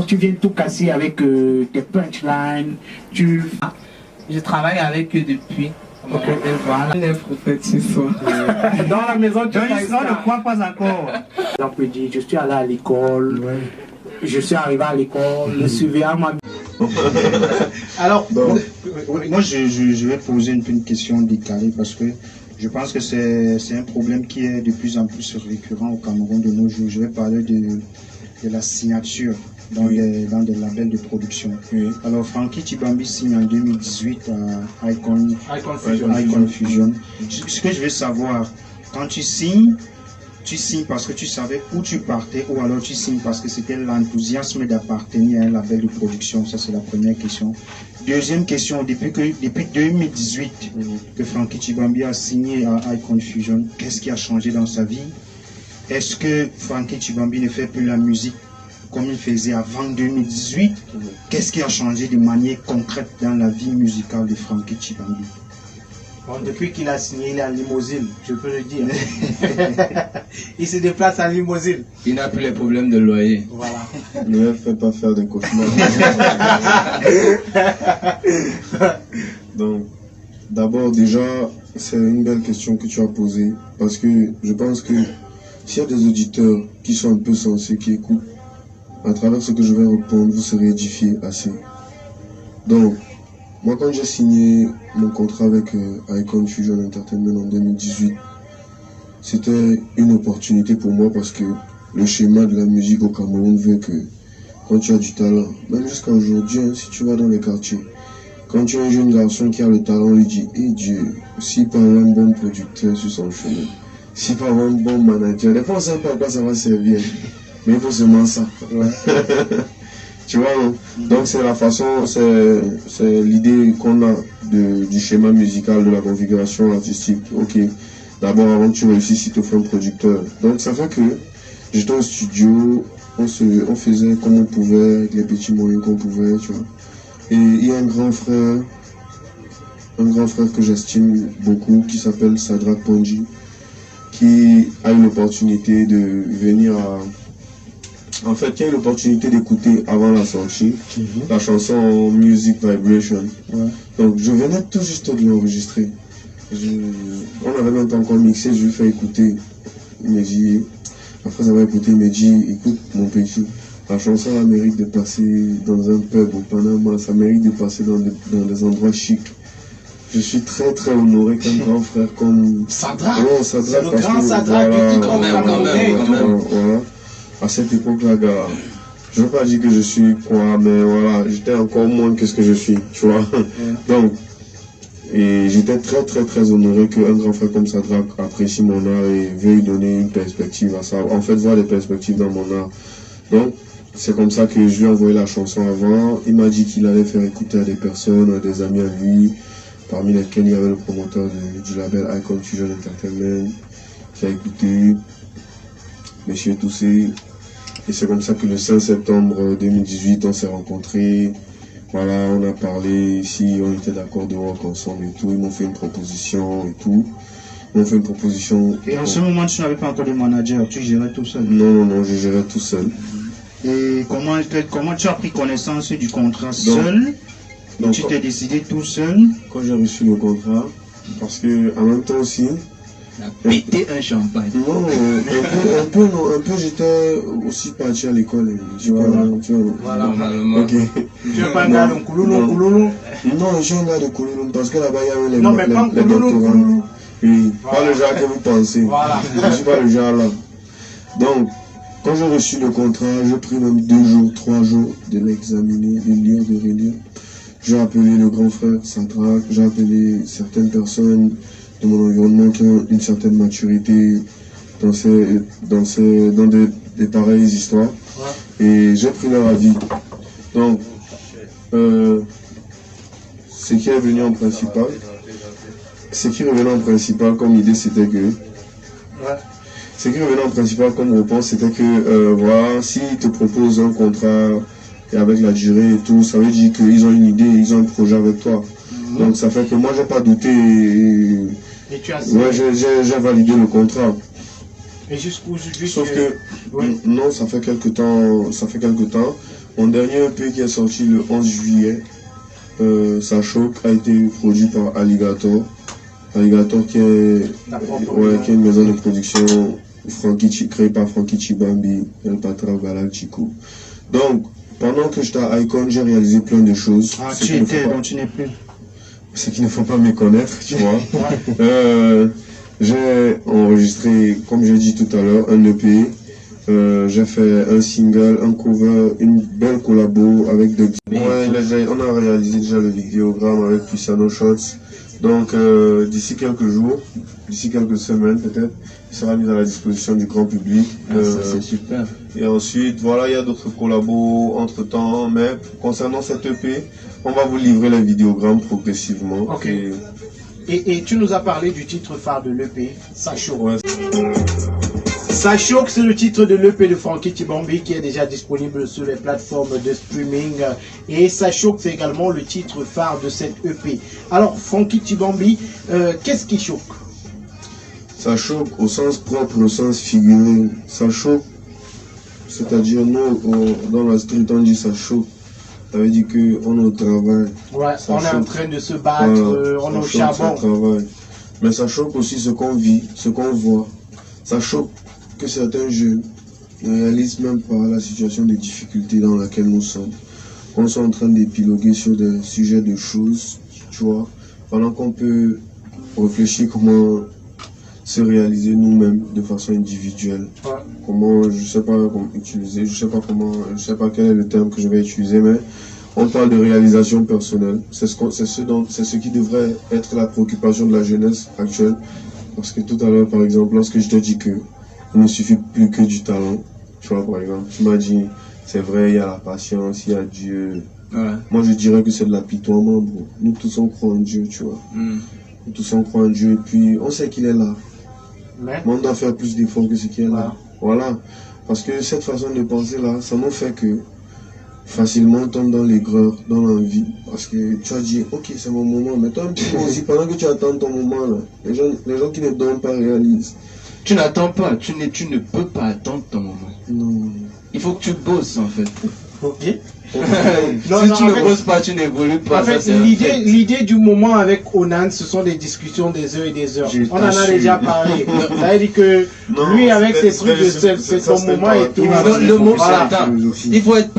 tu viens tout casser avec tes punchlines. Je travaille avec eux depuis. Okay. Voilà. Les prophètes ce soir. Dans la maison, tu ne crois pas encore. On peut dire, je suis allé à l'école, je suis arrivé à l'école, le surveillant m'a... Alors, donc, moi je vais poser une question décalée parce que je pense que c'est un problème qui est de plus en plus récurrent au Cameroun de nos jours. Je vais parler de la signature dans des labels de production. Oui. Alors, Frankie Tchibambi signe en 2018 à Icon Fusion. Ce que je veux savoir, quand tu signes parce que tu savais où tu partais ou alors tu signes parce que c'était l'enthousiasme d'appartenir à un label de production. Ça, c'est la première question. Deuxième question, depuis 2018 que Frankie Tchibambi a signé à Icon Fusion, qu'est-ce qui a changé dans sa vie? Est-ce que Frankie Tchibambi ne fait plus la musique comme il faisait avant 2018? Qu'est-ce qui a changé de manière concrète dans la vie musicale de Frankie Tchibambi? Bon, depuis qu'il a signé, il est en limousine, je peux le dire. Il se déplace en limousine. Il n'a plus les problèmes de loyer. Voilà. Ne me fais pas faire des cauchemars. Donc, d'abord, déjà, c'est une belle question que tu as posée. Parce que je pense que s'il y a des auditeurs qui sont un peu sensés, qui écoutent, à travers ce que je vais répondre, vous serez édifiés assez. Donc, moi, quand j'ai signé mon contrat avec Icon Fusion Entertainment en 2018, c'était une opportunité pour moi parce que le schéma de la musique au Cameroun veut que quand tu as du talent, même jusqu'à aujourd'hui, hein, si tu vas dans les quartiers, quand tu as un jeune garçon qui a le talent, on lui dit, eh Dieu, si par un bon producteur sur son chemin, si par un bon manager, des fois on ne sait pas à quoi ça va servir, mais il faut seulement ça. Tu vois, non? Donc c'est la façon, c'est l'idée qu'on a du schéma musical, de la configuration artistique. Ok, d'abord avant que tu réussisses, il te faut un producteur. Donc ça fait que j'étais au studio, on faisait comme on pouvait, avec les petits moyens qu'on pouvait, tu vois. Et il y a un grand frère que j'estime beaucoup, qui s'appelle Sadrak Ponji, qui a eu l'opportunité de venir en fait, il y a eu l'opportunité d'écouter avant la sortie la chanson Music Vibration. Ouais. Donc, je venais tout juste de l'enregistrer. On n'avait même pas encore mixé, je lui ai fait écouter. Il m'a dit, après avoir écouté, il m'a dit, écoute, mon petit, la chanson elle mérite de passer dans un pub au Panama, ça mérite de passer dans des endroits chics. Je suis très très honoré qu'un grand frère comme Sadrak. Oh, Sadrak, c'est le grand Sadrak du quand même. Voilà. À cette époque-là, gars, je ne veux pas dire que je suis quoi, mais voilà, j'étais encore moins que ce que je suis, tu vois. Donc, et j'étais très très très honoré qu'un grand frère comme Sadrak apprécie mon art et veuille donner une perspective à ça. En fait, voir des perspectives dans mon art. Donc, c'est comme ça que je lui ai envoyé la chanson avant. Il m'a dit qu'il allait faire écouter à des personnes, à des amis à lui, parmi lesquels il y avait le promoteur du label Icon Fusion Entertainment, qui a écouté Monsieur Toussé. Et c'est comme ça que le 5 septembre 2018, on s'est rencontrés. Voilà, on a parlé ici, on était d'accord de rock ensemble et tout. Ils m'ont fait une proposition et tout. Ils m'ont fait une proposition. Et en ce moment, tu n'avais pas encore de manager, tu gérais tout seul? Non, je gérais tout seul. Et comment tu as pris connaissance du contrat seul? Donc, tu t'es décidé tout seul? Quand j'ai reçu le contrat, parce que en même temps aussi, péter un champagne. Non, un peu j'étais aussi parti à l'école. Voilà. Ok. Tu n'es pas un gars de Kouloulou? Non, je suis un gars de Kouloulou parce que là-bas il y avait les non, mais pas Kouloulou. Oui, pas le genre que vous pensez. Voilà. Je ne suis pas le genre là. Donc, quand j'ai reçu le contrat, j'ai pris même 2 jours, 3 jours de l'examiner, de lire, de relire. J'ai appelé le grand frère Sadrak, j'ai appelé certaines personnes de mon environnement qui ont une certaine maturité dans des pareilles histoires. Ouais. Et j'ai pris leur avis. Donc, ce qui est venu en principal, ce qui revenait en principal comme idée, c'était que... Ouais. Ce qui revenait en principal comme réponse, c'était que, voilà, s'ils te proposent un contrat et avec la durée et tout, ça veut dire qu'ils ont une idée, ils ont un projet avec toi. Donc ça fait que moi, j'ai pas douté. Et tu as... Ouais, j'ai validé le contrat. Et jusqu'où Sauf que, non, ça fait quelque temps. Mon dernier EP qui est sorti le 11 juillet, Ça Choque, a été produit par Alligator. Alligator qui est une maison de production créée par Frankie Chibambi et le Patra Galactico. Donc, pendant que j'étais à Icon, j'ai réalisé plein de choses. Ah, tu étais, donc tu n'es plus. C'est qu'il ne faut pas me connaître, tu vois. J'ai enregistré, comme j'ai dit tout à l'heure, un EP. J'ai fait un single, un cover, une belle collabo avec de... on a réalisé déjà le vidéogramme avec Puissano Shots. Donc d'ici quelques jours, d'ici quelques semaines peut-être, il sera mis à la disposition du grand public. Ça c'est super. Et ensuite, voilà, il y a d'autres collabos entre temps, mais concernant cette EP, on va vous livrer les vidéogrammes progressivement. Ok. Et tu nous as parlé du titre phare de l'EP, Ça Choque. Ouais. Ça Choque, c'est le titre de l'EP de Frankie Chibambi qui est déjà disponible sur les plateformes de streaming. Et Ça Choque, c'est également le titre phare de cette EP. Alors, Frankie Chibambi, qu'est-ce qui choque? Ça choque au sens propre, au sens figuré. Ça choque, c'est-à-dire nous, dans la street, on dit ça choque. Ça veut dire qu'on est au travail. Ouais, on est en train de se battre, on est au charbon. Mais ça choque aussi ce qu'on vit, ce qu'on voit. Ça choque que certains jeunes ne réalisent même pas la situation de difficulté dans laquelle nous sommes. On est en train d'épiloguer sur des sujets de choses, tu vois, pendant qu'on peut réfléchir comment se réaliser nous-mêmes de façon individuelle. Ouais. Comment, je sais pas comment utiliser, je sais pas quel est le terme que je vais utiliser, mais on parle de réalisation personnelle. C'est ce qui devrait être la préoccupation de la jeunesse actuelle. Parce que tout à l'heure, par exemple, lorsque je te dis que il ne suffit plus que du talent, tu vois, par exemple, tu m'as dit, c'est vrai, il y a la patience, il y a Dieu. Ouais. Moi, je dirais que c'est de l'apitoiement, bro. Nous tous, on croit en Dieu, tu vois. Nous tous, on croit en Dieu, et puis on sait qu'il est là. Mais on doit faire plus d'efforts que ce qui est là. Voilà. Parce que cette façon de penser là, ça nous fait que facilement on tombe dans l'aigreur, dans l'envie. Parce que tu as dit, ok, c'est mon moment, mais toi un petit peu aussi, pendant que tu attends ton moment là, les gens qui ne dorment pas réalisent. Tu n'attends pas, tu ne peux pas attendre ton moment. Non. Il faut que tu bosses en fait. Ok. Non, si tu ne bosses pas, tu n'évolues pas. En fait, l'idée du moment avec Onan, ce sont des discussions des heures et des heures. On en a déjà parlé. Ça veut dire que lui, avec ses trucs, c'est son moment et tout. Le mot, il faut être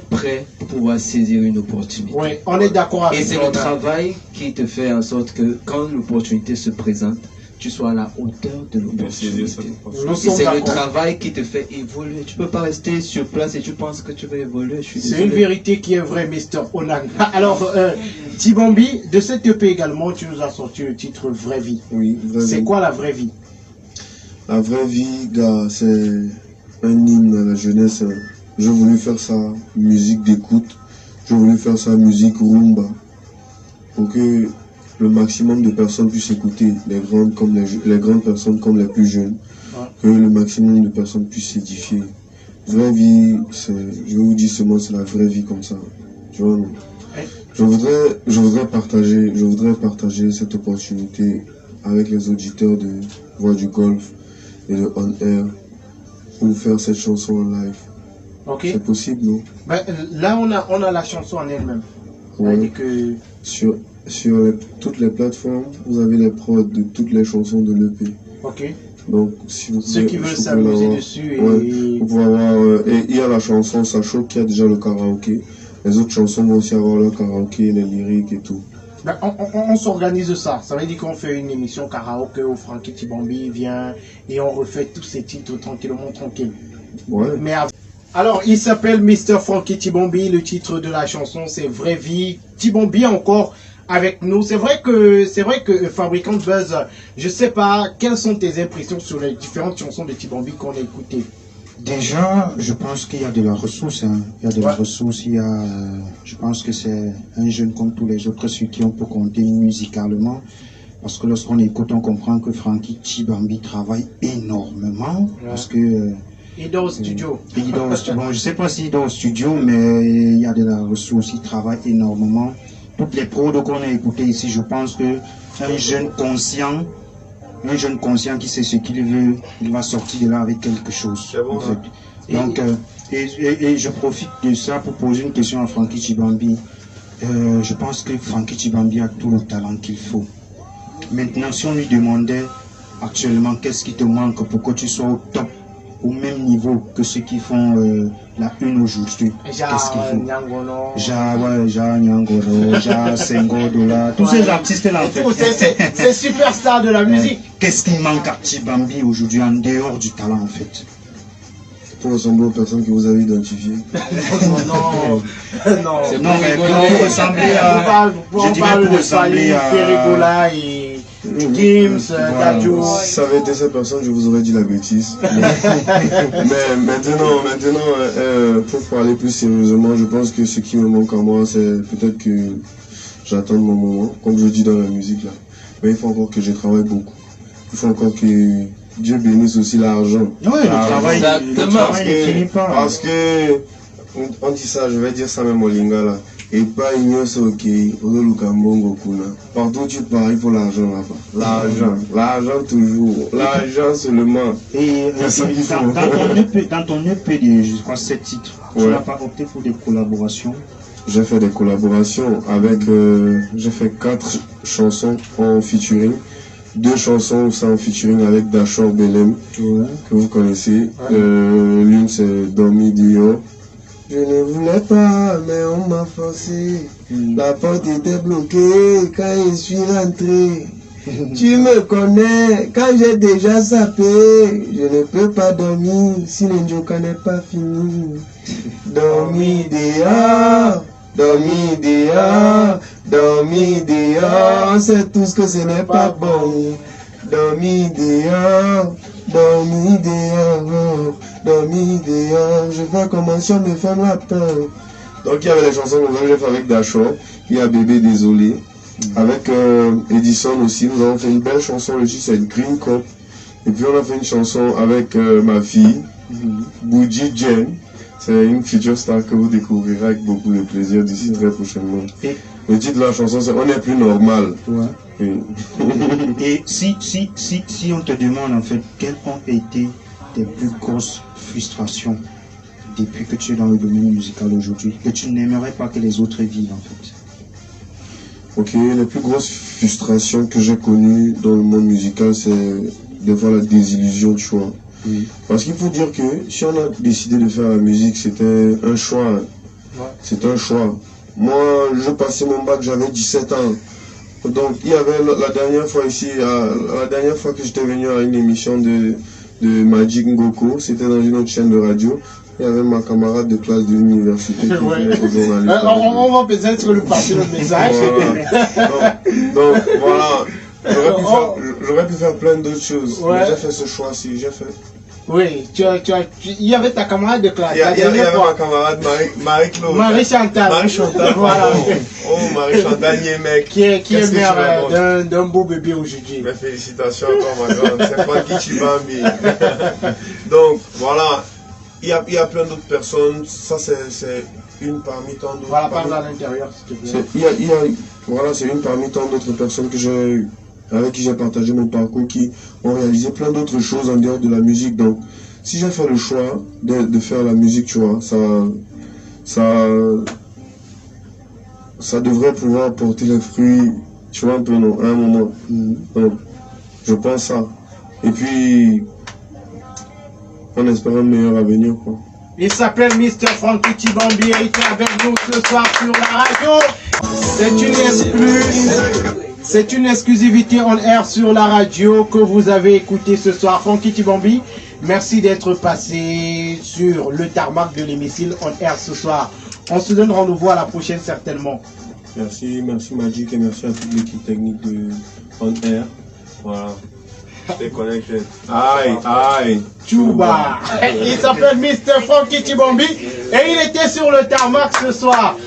prêt pour pouvoir saisir une opportunité. Oui, on est d'accord avec ça. Et c'est le travail qui te fait en sorte que quand l'opportunité se présente, tu sois à la hauteur de l'opportunité. C'est le travail qui te fait évoluer. Tu peux pas rester sur place et tu penses que tu vas évoluer. C'est une vérité qui est vraie, Mr. Onan. Alors, Chibambi, de cette EP également, tu nous as sorti le titre Vraie Vie. Oui, Vraie Vie. C'est quoi la vraie vie? La vraie vie, gars, c'est un hymne à la jeunesse. J'ai voulu faire ça musique d'écoute. J'ai voulu faire ça musique rumba. Pour que le maximum de personnes puissent écouter, les grandes personnes comme les plus jeunes, que le maximum de personnes puissent s'édifier. Vraie vie, je vous dis seulement, c'est la vraie vie comme ça. Tu vois, je voudrais partager cette opportunité avec les auditeurs de Voix du Golf et de On Air pour faire cette chanson en live. Okay. C'est possible, non? Ben, là, on a la chanson en elle-même. Ouais. Que... Sur toutes les plateformes, vous avez les prods de toutes les chansons de l'EP. Ok. Donc, si vous ceux qui veulent s'amuser dessus. Vous pouvez avoir, et il y a la chanson Ça Choque qui a déjà le karaoké. Les autres chansons vont aussi avoir le karaoké, les lyriques et tout. Ben, on s'organise ça. Ça veut dire qu'on fait une émission karaoké où Frankie Chibambi vient et on refait tous ces titres tranquillement, tranquille. Ouais. Mais alors, il s'appelle Mr. Frankie Chibambi. Le titre de la chanson, c'est Vraie Vie. Chibambi encore avec nous. C'est vrai que Fabricant Buzz, je sais pas, quelles sont tes impressions sur les différentes chansons de Chibambi qu'on a écoutées? Déjà, je pense qu'il y a de la ressource. Hein. Il y a de la ressource. Je pense que c'est un jeune comme tous les autres sur qui on peut compter musicalement. Parce que lorsqu'on écoute, on comprend que Frankie Chibambi travaille énormément. Parce que il dort au studio. Bon, je sais pas s'il dort au studio, mais il y a de la ressource. Il travaille énormément. Toutes les prods qu'on a écoutées ici, je pense que un jeune conscient un jeune conscient qui sait ce qu'il veut, il va sortir de là avec quelque chose. Bon, en fait. Donc, et je profite de ça pour poser une question à Frankie Tchibambi. Je pense que Frankie Tchibambi a tout le talent qu'il faut. Maintenant, si on lui demandait actuellement qu'est-ce qui te manque pour que tu sois au top, au même niveau que ceux qui font la une aujourd'hui, qu'est-ce qu'il faut? Ja Sengo, Dola, tous ces artistes-là en fait. C'est superstar de la musique. Qu'est-ce qui manque à Tchibambi aujourd'hui en dehors du talent en fait? Pour ressembler aux personnes que vous avez identifiées. Non, mais pour ressembler à... Je dirais pour ressembler à... Perigola et Gims, Dadjo. Si ça avait été ces personnes, je vous aurais dit la bêtise. Mais maintenant, pour parler plus sérieusement, je pense que ce qui me manque à moi, c'est peut-être que j'attends mon moment, comme je dis dans la musique là. Mais il faut encore que je travaille beaucoup. Il faut encore que Dieu bénisse aussi l'argent. Oui, le travail ne finit pas. Parce que, on dit ça, je vais dire ça même au Lingala. Et pas partout tu pars, il faut l'argent là-bas. L'argent toujours. L'argent seulement. Et dans ton EP de, je crois, 7 titres, tu n'as pas opté pour des collaborations? J'ai fait des collaborations avec, j'ai fait 4 chansons en featuring. 2 chansons en featuring avec Dachor Belem, que vous connaissez. L'une c'est Dormi Dio. Je ne voulais pas, mais on m'a forcé. La porte était bloquée quand je suis rentré. Tu me connais, quand j'ai déjà zappé. Je ne peux pas dormir si le Njoka n'est pas fini. Dormi dehors, dormi dehors, dormi dehors. On sait tous que ce n'est pas bon. Dormi dehors, dormi dehors, dormi dehors. Je fais comment si on me fait matin. Donc il y avait les chansons que j'ai fait avec Dachor, il y a Bébé Désolé. Avec Edison aussi, nous avons fait une belle chanson, le titre c'est Green Cup. Et puis on a fait une chanson avec ma fille, Bougie Jen. C'est une future star que vous découvrirez avec beaucoup de plaisir d'ici très prochainement. Le titre de la chanson c'est On n'est plus normal. Et si on te demande en fait quelles ont été tes plus grosses frustrations depuis que tu es dans le domaine musical aujourd'hui, que tu n'aimerais pas que les autres vivent en fait? Ok, les plus grosses frustrations que j'ai connues dans le monde musical, c'est de voir la désillusion, tu vois. Parce qu'il faut dire que si on a décidé de faire la musique, c'était un choix. C'est un choix. Moi, je passais mon bac, j'avais 17 ans. Donc, il y avait la dernière fois ici, la dernière fois que j'étais venu à une émission de Magic Ngoko, c'était dans une autre chaîne de radio. Il y avait ma camarade de classe de l'université qui était au journaliste. On va peut-être lui passer le message. Donc voilà, j'aurais pu faire plein d'autres choses. Mais j'ai fait ce choix-ci, j'ai fait. Oui, il y avait ta camarade de classe. Il y avait ma camarade Marie-Claude. Marie-Chantal. Marie-Chantal, voilà. Oh, Marie-Chantal mec. Qui est mère d'un beau bébé aujourd'hui. Mes félicitations encore ma grande, c'est Frankie Tchibambi. Donc voilà, il y a plein d'autres personnes, ça c'est une parmi tant d'autres. Voilà, parle à l'intérieur s'il te plaît. Voilà, c'est une parmi tant d'autres personnes avec qui j'ai partagé mon parcours, qui ont réalisé plein d'autres choses en dehors de la musique. Donc, si j'ai fait le choix de faire la musique, tu vois, ça devrait pouvoir porter les fruits, tu vois, un peu, non, à un moment. Donc, je pense ça. Et puis, on espère un meilleur avenir, quoi. Il s'appelle Mr. Frankie Tchibambi et il est avec nous ce soir sur la radio. C'est une exclusivité on air sur la radio que vous avez écouté ce soir. Frankie Tchibambi, merci d'être passé sur le tarmac de l'hémicycle on air ce soir. On se donne rendez-vous à la prochaine certainement. Merci Magic et merci à toute l'équipe technique de on air. Voilà. Stay connected. Aïe. Tchouba. Il s'appelle Mr. Frankie Tchibambi et il était sur le tarmac ce soir.